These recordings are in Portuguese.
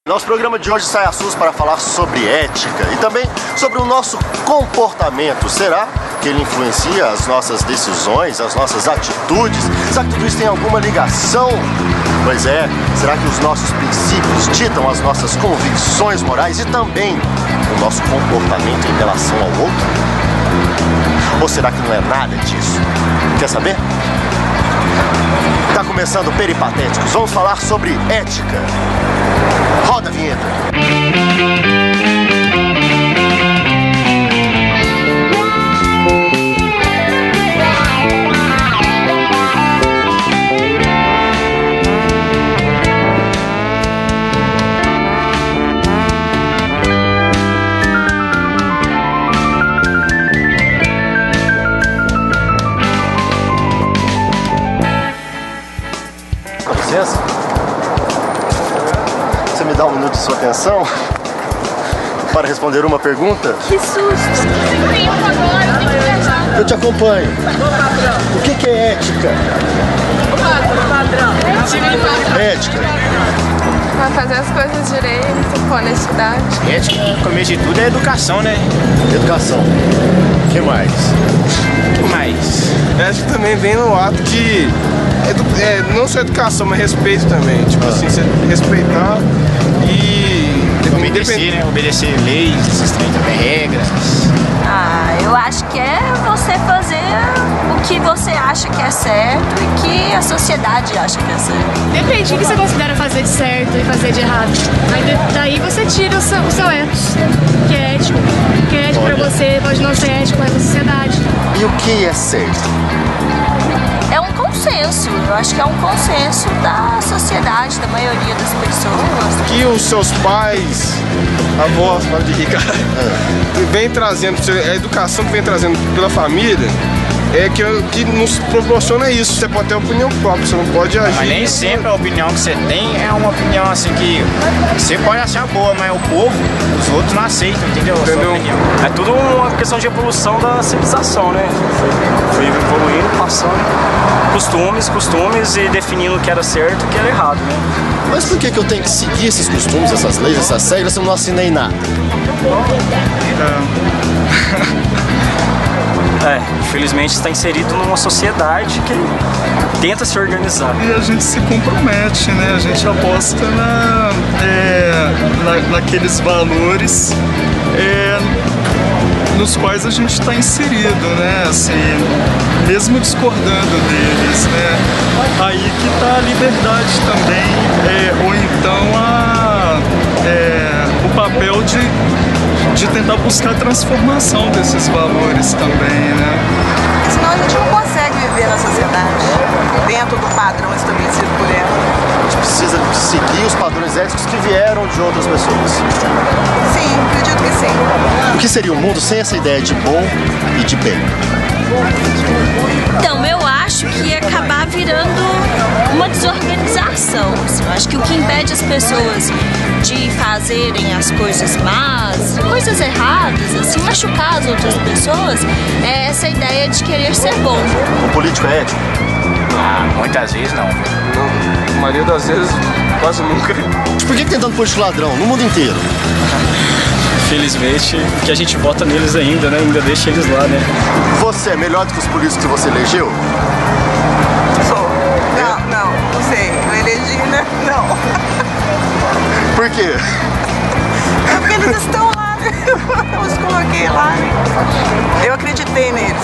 Nosso programa de hoje sai a SUS para falar sobre ética e também sobre o nosso comportamento. Será que ele influencia as nossas decisões, as nossas atitudes? Será que tudo isso tem alguma ligação? Pois é, será que os nossos princípios ditam as nossas convicções morais e também o nosso comportamento em relação ao outro? Ou será que não é nada disso? Quer saber? Tá começando Peripatéticos. Vamos falar sobre ética. Roda a vinheta. Com licença. Você me dá um minuto de sua atenção para responder uma pergunta? Que susto! Eu te acompanho. O que é ética? Ética. Pra fazer as coisas direito, com honestidade. Ética, no começo de tudo, é educação, né? Educação. O que mais? O que mais? Ética também vem no ato de não só educação, mas respeito também. Tipo assim, você respeitar e Obedecer, né? Obedecer leis, esses trem também, regras. Ah, eu acho que é você fazer o que você acha que é certo e que a sociedade acha que é certo. Depende do que você considera fazer de certo e fazer de errado. Aí daí você tira o seu ethos, que é ético. Que é ético pra você pode não ser ético para a sociedade. E o que é certo? É um consenso, eu acho que é um consenso da sociedade, da maioria das pessoas. que os seus pais, avós, para de rica, vem trazendo, a educação que vem trazendo pela família, é que nos proporciona isso. Você pode ter opinião própria, você não pode agir. Mas nem sempre a opinião que você tem é uma opinião assim que você pode achar boa, mas o povo, os outros não aceitam, entendeu? A sua opinião. É tudo uma questão de evolução da civilização, né? Foi evoluindo, passando costumes e definindo o que era certo e o que era errado, né? Mas por que eu tenho que seguir esses costumes, essas leis, essas regras se eu não assinei nada? Infelizmente está inserido numa sociedade que tenta se organizar. E a gente se compromete, né? A gente aposta naqueles valores nos quais a gente está inserido, né? Assim, mesmo discordando deles, né? Aí que está a liberdade também, ou então o papel de tentar buscar a transformação desses valores também, né? Senão a gente não consegue viver na sociedade, dentro do padrão estabelecido por ela. A gente precisa seguir os padrões éticos que vieram de outras pessoas. Sim, acredito que sim. O que seria o mundo sem essa ideia de bom e de bem? Então, eu acho que ia acabar virando uma desorganização. Eu acho que o que impede as pessoas de fazerem as coisas más, coisas erradas, assim, machucar as outras pessoas, é essa ideia de querer ser bom. O político é ético? Ah, muitas vezes não. A maioria das vezes, quase nunca. Por que tem tanto político ladrão no mundo inteiro? Infelizmente, que a gente vota neles ainda, né? Ainda deixa eles lá, né? Você é melhor do que os políticos que você elegeu? Sou. Não sei. Eu elegi, né? Não. Por quê? É porque eles estão lá, né? Eu os coloquei lá. Eu acreditei neles.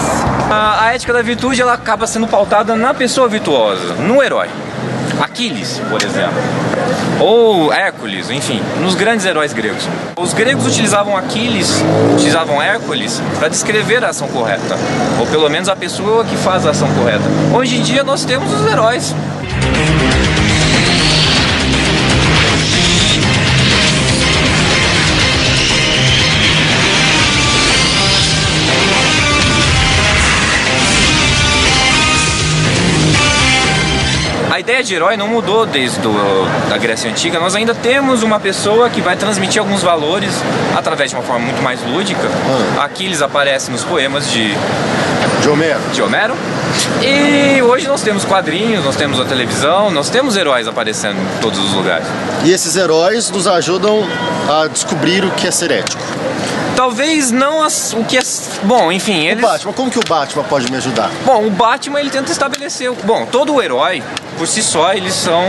A ética da virtude, ela acaba sendo pautada na pessoa virtuosa, no herói. Aquiles, por exemplo, ou Hércules, enfim, nos grandes heróis gregos. Os gregos utilizavam Aquiles, utilizavam Hércules para descrever a ação correta, ou pelo menos a pessoa que faz a ação correta. Hoje em dia nós temos os heróis. A ideia de herói não mudou desde a Grécia Antiga. Nós ainda temos uma pessoa que vai transmitir alguns valores através de uma forma muito mais lúdica. Aquiles aparece nos poemas de Homero. E hoje nós temos quadrinhos, nós temos a televisão, nós temos heróis aparecendo em todos os lugares. E esses heróis nos ajudam a descobrir o que é ser ético. Talvez não o que é... Bom, enfim, eles... O Batman, como que o Batman pode me ajudar? Bom, o Batman, ele tenta estabelecer... Bom, todo herói, por si só, eles são...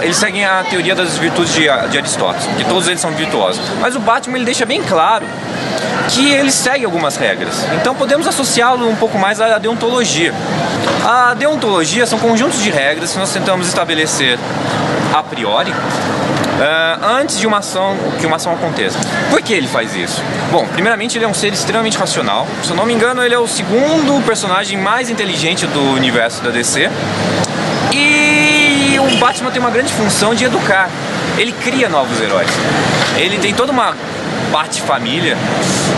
eles seguem a teoria das virtudes de Aristóteles, que todos eles são virtuosos. Mas o Batman, ele deixa bem claro que ele segue algumas regras. Então podemos associá-lo um pouco mais à deontologia. A deontologia são conjuntos de regras que nós tentamos estabelecer a priori, antes de que uma ação aconteça. Por que ele faz isso? Bom, primeiramente ele é um ser extremamente racional. Se eu não me engano, ele é o segundo personagem mais inteligente do universo da DC. E o Batman tem uma grande função de educar. Ele cria novos heróis. Ele tem toda uma Bat-família.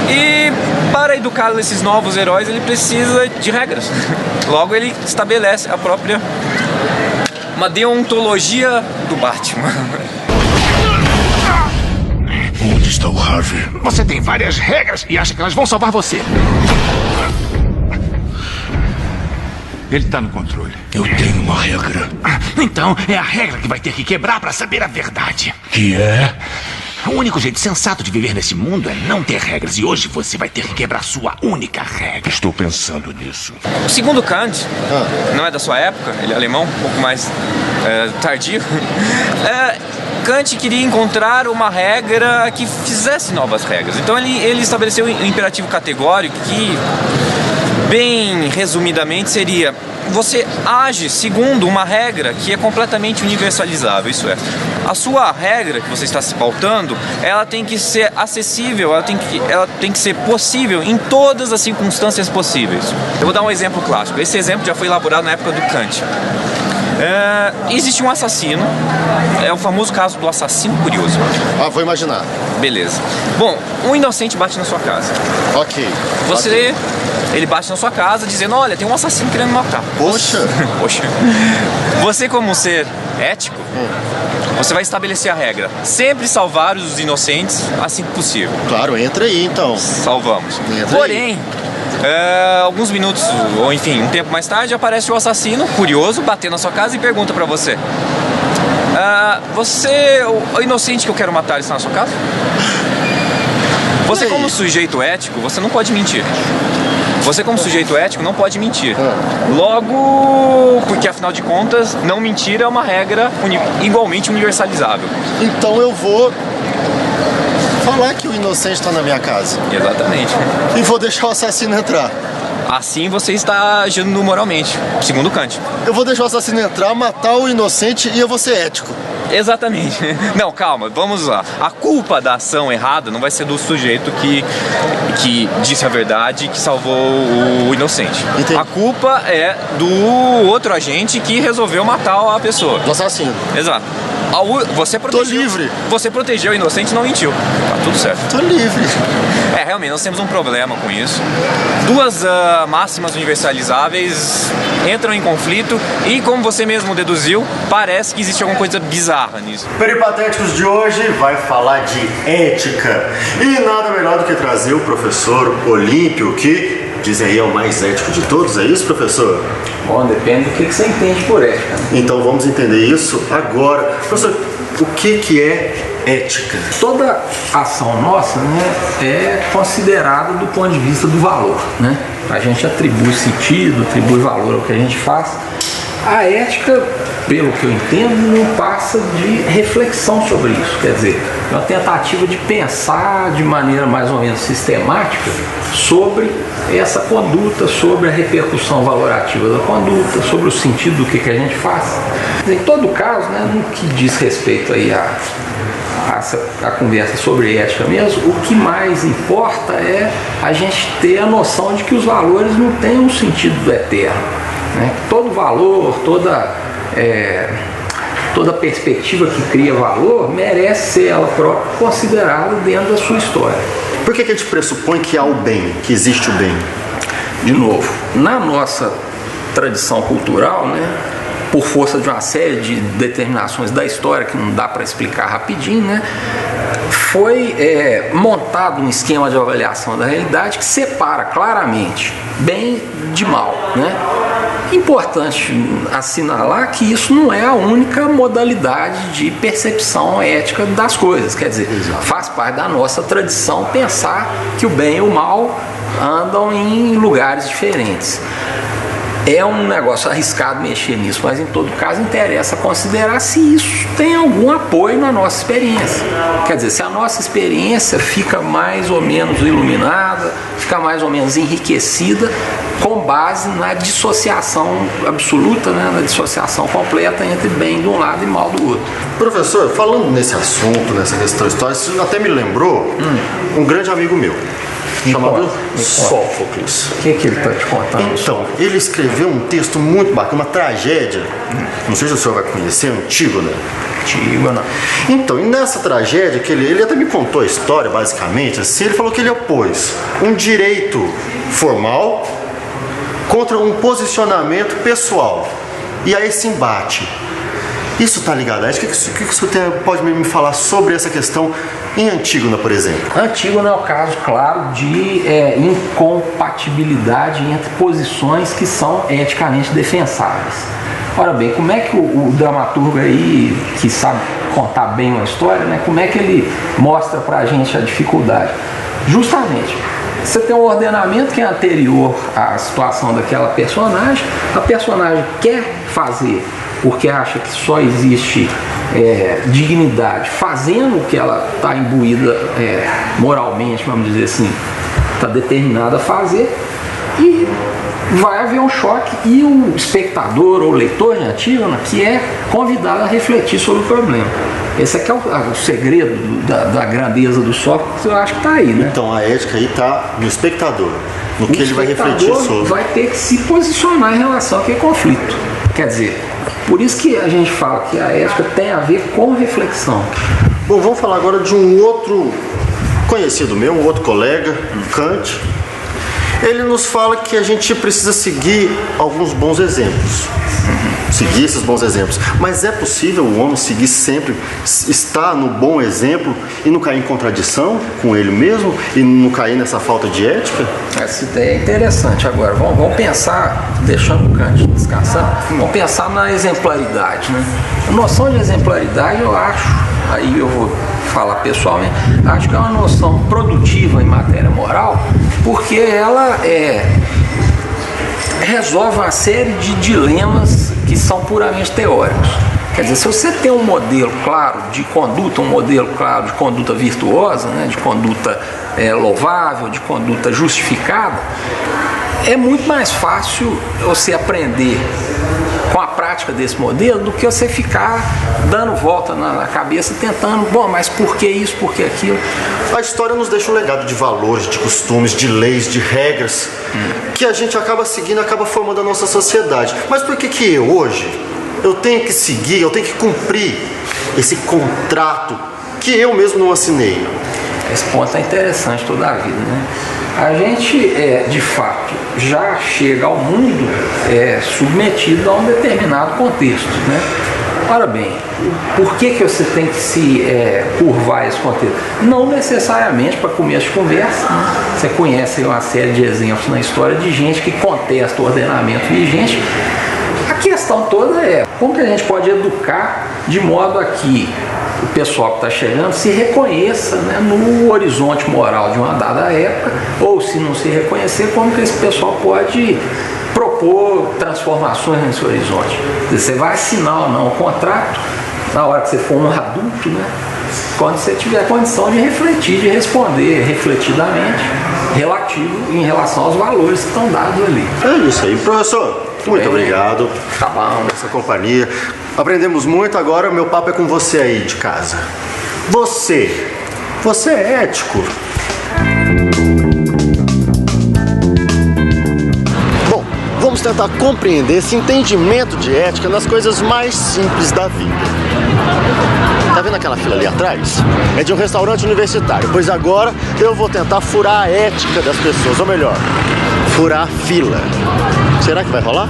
E para educar esses novos heróis, ele precisa de regras. Logo, ele estabelece a própria... uma deontologia do Batman. Onde está o Harvey? Você tem várias regras e acha que elas vão salvar você. Ele está no controle. Eu tenho uma regra. Então, é a regra que vai ter que quebrar para saber a verdade. Que é? O único jeito sensato de viver nesse mundo é não ter regras. E hoje você vai ter que quebrar sua única regra. Estou pensando nisso. Segundo Kant, não é da sua época, ele é alemão, um pouco mais tardio. Kant queria encontrar uma regra que fizesse novas regras. Então ele estabeleceu um imperativo categórico que, bem resumidamente, seria: você age segundo uma regra que é completamente universalizável. Isso é, a sua regra que você está se pautando, ela tem que ser acessível, ela tem que ser possível em todas as circunstâncias possíveis. Eu vou dar um exemplo clássico. Esse exemplo já foi elaborado na época do Kant. Existe um assassino, é o famoso caso do assassino curioso. Vou imaginar. Beleza. Bom, um inocente bate na sua casa. Ok. Ele bate na sua casa dizendo: olha, tem um assassino querendo matar. Poxa. Você, como um ser ético, você vai estabelecer a regra: sempre salvar os inocentes assim que possível. Claro, entra aí então. Salvamos. Porém, alguns minutos, ou enfim, um tempo mais tarde, aparece o assassino curioso, batendo na sua casa e pergunta pra você: o inocente que eu quero matar está na sua casa? Você, como sujeito ético, você não pode mentir. Você, como sujeito ético, não pode mentir. Logo, porque afinal de contas, não mentir é uma regra igualmente universalizável. Então eu vou falar que o inocente está na minha casa. Exatamente. E vou deixar o assassino entrar. Assim você está agindo moralmente, segundo Kant. Eu vou deixar o assassino entrar, matar o inocente e eu vou ser ético. Exatamente. Não, calma, vamos lá. A culpa da ação errada não vai ser do sujeito que disse a verdade e que salvou o inocente. Entendi. A culpa é do outro agente que resolveu matar a pessoa. Do assassino. Exato. Você protegeu. Tô livre. Você protegeu o inocente e não mentiu. Tá tudo certo. Tô livre. Realmente, nós temos um problema com isso. Duas máximas universalizáveis entram em conflito e, como você mesmo deduziu, parece que existe alguma coisa bizarra nisso. Peripatéticos de hoje vai falar de ética. E nada melhor do que trazer o professor Olímpio, que dizem aí é o mais ético de todos, é isso, professor? Bom, depende do que você entende por ética. Então vamos entender isso agora. Professor, o que é ética? Toda ação nossa, né, é considerada do ponto de vista do valor, né? A gente atribui sentido, atribui valor ao que a gente faz. A ética, pelo que eu entendo, não passa de reflexão sobre isso. Quer dizer, é uma tentativa de pensar de maneira mais ou menos sistemática sobre essa conduta, sobre a repercussão valorativa da conduta, sobre o sentido do que a gente faz. Em todo caso, né, no que diz respeito aí a conversa sobre ética mesmo, o que mais importa é a gente ter a noção de que os valores não têm um sentido eterno, né? Todo valor, toda perspectiva que cria valor merece ser ela própria considerada dentro da sua história. Por que a gente pressupõe que há o bem, que existe o bem? De novo, na nossa tradição cultural, né, por força de uma série de determinações da história que não dá para explicar rapidinho, né? Foi montado um esquema de avaliação da realidade que separa claramente bem de mal, né? Importante assinalar que isso não é a única modalidade de percepção ética das coisas, quer dizer, faz parte da nossa tradição pensar que o bem e o mal andam em lugares diferentes. É um negócio arriscado mexer nisso, mas em todo caso interessa considerar se isso tem algum apoio na nossa experiência. Quer dizer, se a nossa experiência fica mais ou menos iluminada, fica mais ou menos enriquecida com base na dissociação absoluta, né, na dissociação completa entre bem de um lado e mal do outro. Professor, falando nesse assunto, nessa questão histórica, isso até me lembrou um grande amigo meu, chamado Sófocles. O que ele está te contando? Então, ele escreveu um texto muito bacana, uma tragédia, não sei se o senhor vai conhecer, Antígona. Antígona. Então, e nessa tragédia, que ele até me contou a história, basicamente, assim, ele falou que ele opôs um direito formal contra um posicionamento pessoal. E aí esse embate. Isso está ligado a isso? O que o senhor pode me falar sobre essa questão em Antígona, por exemplo? Antígona é o caso, claro, de incompatibilidade entre posições que são eticamente defensáveis. Ora bem, como é que o dramaturgo aí, que sabe contar bem uma história, né, como é que ele mostra pra gente a dificuldade? Justamente, você tem um ordenamento que é anterior à situação daquela personagem, a personagem quer fazer porque acha que só existe dignidade fazendo o que ela está imbuída moralmente, vamos dizer assim, está determinada a fazer, e vai haver um choque e o espectador ou leitor de Antígona que é convidado a refletir sobre o problema. Esse aqui é o segredo da grandeza do Sófocles, eu acho que está aí, né? Então a ética aí está no espectador, no que ele vai refletir sobre. Vai ter que se posicionar em relação àquele conflito. Quer dizer, por isso que a gente fala que a ética tem a ver com reflexão. Bom, vamos falar agora de um outro conhecido meu, um outro colega, Kant. Ele nos fala que a gente precisa seguir alguns bons exemplos. Seguir esses bons exemplos. Mas é possível o homem seguir sempre, estar no bom exemplo e não cair em contradição com ele mesmo e não cair nessa falta de ética? Essa ideia é interessante. Agora, vamos pensar, deixando o Kant descansar, vamos pensar na exemplaridade, né? A noção de exemplaridade, eu acho, aí eu vou falar pessoalmente, acho que é uma noção produtiva em matéria moral, porque ela resolve uma série de dilemas que são puramente teóricos. Quer dizer, se você tem um modelo claro de conduta, um modelo claro de conduta virtuosa, né, de conduta louvável, de conduta justificada, é muito mais fácil você aprender com a prática desse modelo do que você ficar dando volta na cabeça tentando, bom, mas por que isso, por que aquilo? A história nos deixa um legado de valores, de costumes, de leis, de regras que a gente acaba seguindo, acaba formando a nossa sociedade. Mas por que hoje eu tenho que seguir, eu tenho que cumprir esse contrato que eu mesmo não assinei? Esse ponto é interessante toda a vida, né? A gente, de fato, já chega ao mundo submetido a um determinado contexto, né? Ora bem, por que você tem que se curvar esse contexto? Não necessariamente para começo de conversa, né? Você conhece uma série de exemplos na história de gente que contesta o ordenamento vigente. A questão toda é como que a gente pode educar de modo a que o pessoal que está chegando se reconheça, né, no horizonte moral de uma dada época, ou se não se reconhecer, como que esse pessoal pode propor transformações nesse horizonte. Você vai assinar ou não o contrato na hora que você for um adulto, né, quando você tiver a condição de refletir, de responder refletidamente relativo em relação aos valores que estão dados ali. É isso aí, professor. Muito obrigado. Tá bom. Essa companhia. Aprendemos muito, agora meu papo é com você aí de casa. Você é ético? Bom, vamos tentar compreender esse entendimento de ética nas coisas mais simples da vida. Tá vendo aquela fila ali atrás? É de um restaurante universitário, pois agora eu vou tentar furar a ética das pessoas, ou melhor, furar a fila. Será que vai rolar?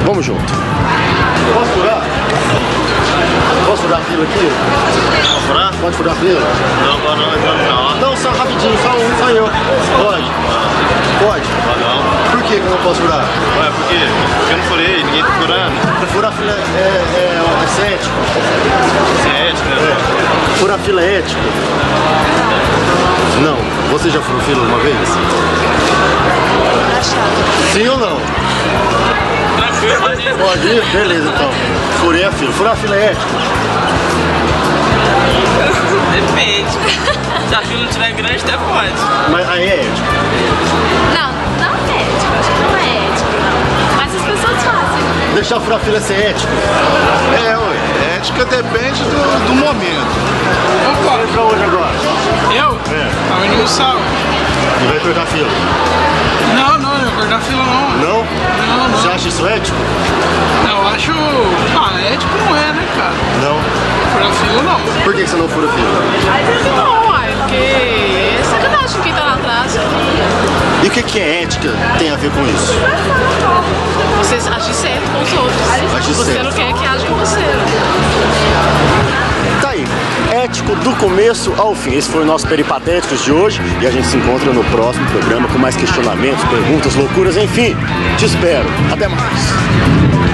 Vamos junto. Posso furar? Posso furar a fila aqui? Posso furar? Pode furar a fila? Não. Não, só rapidinho, só eu. Pode? Pode? Não. Por que eu não posso furar? Ué, por quê? Porque eu não furei, ninguém tá furando. Furar a fila é ético. Isso é ético, né? Furar a fila é ético? Não. Você já furou fila uma vez? Sim ou não? Pode ir? Beleza, então. Furei a fila. Furar a fila é ético? Depende. Se a fila não estiver grande, até pode. Mas aí é ético? Não é ético. Acho que não é ético, não. Mas as pessoas fazem. Deixar furar a fila é ser ético? Ué. Ética depende do momento. Opa! Vai pra onde agora? Eu? Tá indo no sal. E vai cortar a fila? Não, não vou cortar a fila não. Não? Não. Você acha isso ético? Não, eu acho... ético não é, né, cara? Não? Furar fila não. Por que você não fura fila? Não, porque é sacanagem quem tá lá atrás. E o que é ética tem a ver com isso? Você agir certo com os outros. Agir você certo. não quer que age com você. Tá aí, ético do começo ao fim. Esse foi o nosso Peripatéticos de hoje e a gente se encontra no próximo programa com mais questionamentos, perguntas, loucuras, enfim. Te espero. Até mais.